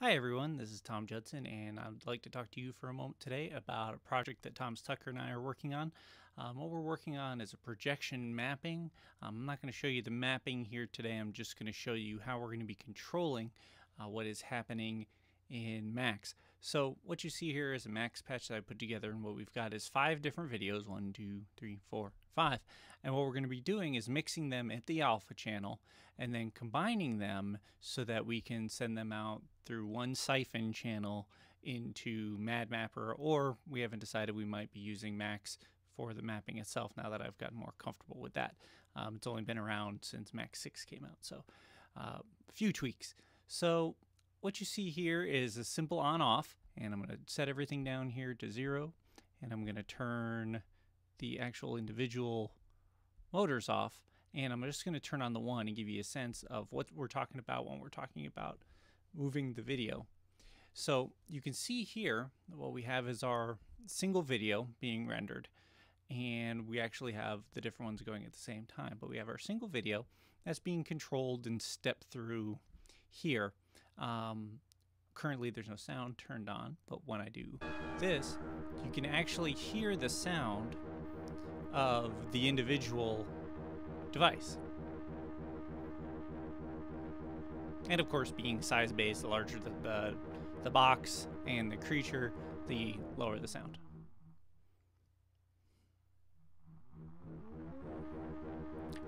Hi everyone, this is Tom Judson, and I'd like to talk to you for a moment today about a project that Thomas Tucker and I are working on. What we're working on is a projection mapping. I'm not going to show you the mapping here today. I'm just going to show you how we're going to be controlling what is happening in Max. So what you see here is a Max patch that I put together, and what we've got is 5 different videos, 1, 2, 3, 4, 5. And what we're going to be doing is mixing them at the alpha channel and then combining them so that we can send them out through one siphon channel into MadMapper, or we haven't decided, we might be using Max for the mapping itself now that I've gotten more comfortable with that. It's only been around since Max 6 came out, so a few tweaks. So what you see here is a simple on-off, and I'm going to set everything down here to 0, and I'm going to turn the actual individual motors off, and I'm just going to turn on the 1 and give you a sense of what we're talking about when we're talking about moving the video. So you can see here what we have is our single video being rendered, and we actually have the different ones going at the same time, but we have our single video that's being controlled and stepped through here. Currently there's no sound turned on, but when I do this, you can actually hear the sound of the individual device. And of course, being size-based, the larger the box and the creature, the lower the sound.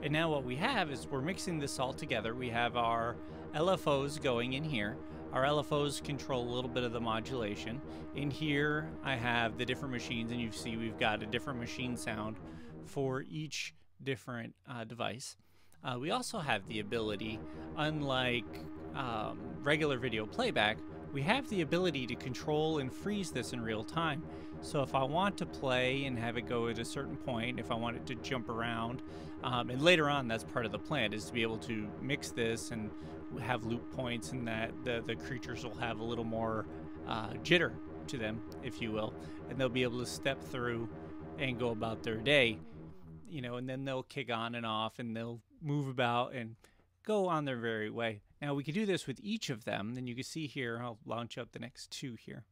And now what we have is we're mixing this all together. We have our LFOs going in here. Our LFOs control a little bit of the modulation. In here, I have the different machines, and you see we've got a different machine sound for each different device. We also have the ability, unlike regular video playback, we have the ability to control and freeze this in real time. So if I want to play and have it go at a certain point, if I want it to jump around, and later on that's part of the plan, is to be able to mix this and have loop points, and that the creatures will have a little more jitter to them, if you will, and they'll be able to step through and go about their day, you know, and then they'll kick on and off and they'll move about and go on their very way. Now we could do this with each of them, and you can see here, I'll launch up the next 2 here,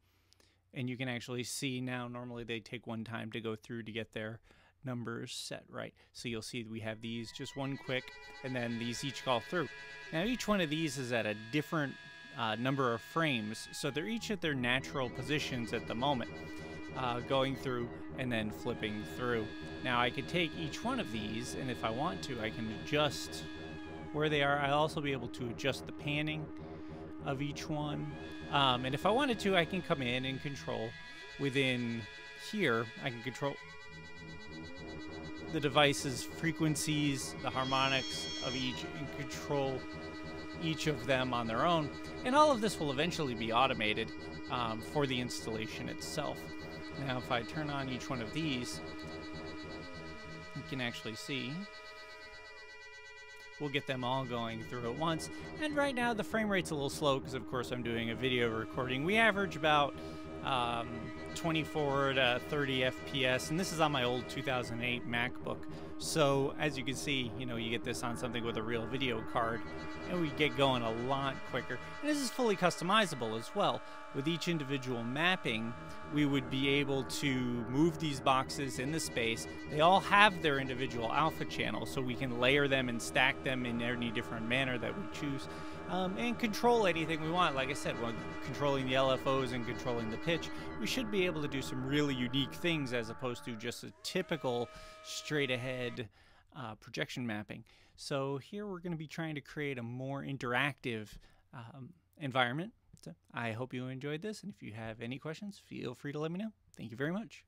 and you can actually see now normally they take one time to go through to get their numbers set right. So you'll see we have these just one quick, and then these each call through. Now each one of these is at a different number of frames, so they're each at their natural positions at the moment, going through and then flipping through. Now I could take each one of these, and if I want to, I can adjust where they are. I'll also be able to adjust the panning of each one, and if I wanted to, I can come in and control within here. I can control the device's frequencies, the harmonics of each, and control each of them on their own, and all of this will eventually be automated for the installation itself. Now if I turn on each one of these, you can actually see we'll get them all going through at once. And right now the frame rate's a little slow because of course I'm doing a video recording. We average about 24 to 30 FPS, and this is on my old 2008 MacBook. So as you can see, you know, you get this on something with a real video card, and we get going a lot quicker. And this is fully customizable as well. With each individual mapping, we would be able to move these boxes in the space. They all have their individual alpha channel, so we can layer them and stack them in any different manner that we choose, and control anything we want. Like I said, when controlling the LFOs and controlling the pitch, we should be able to do some really unique things as opposed to just a typical straight ahead projection mapping. So here we're going to be trying to create a more interactive environment. So I hope you enjoyed this, and if you have any questions, feel free to let me know. Thank you very much.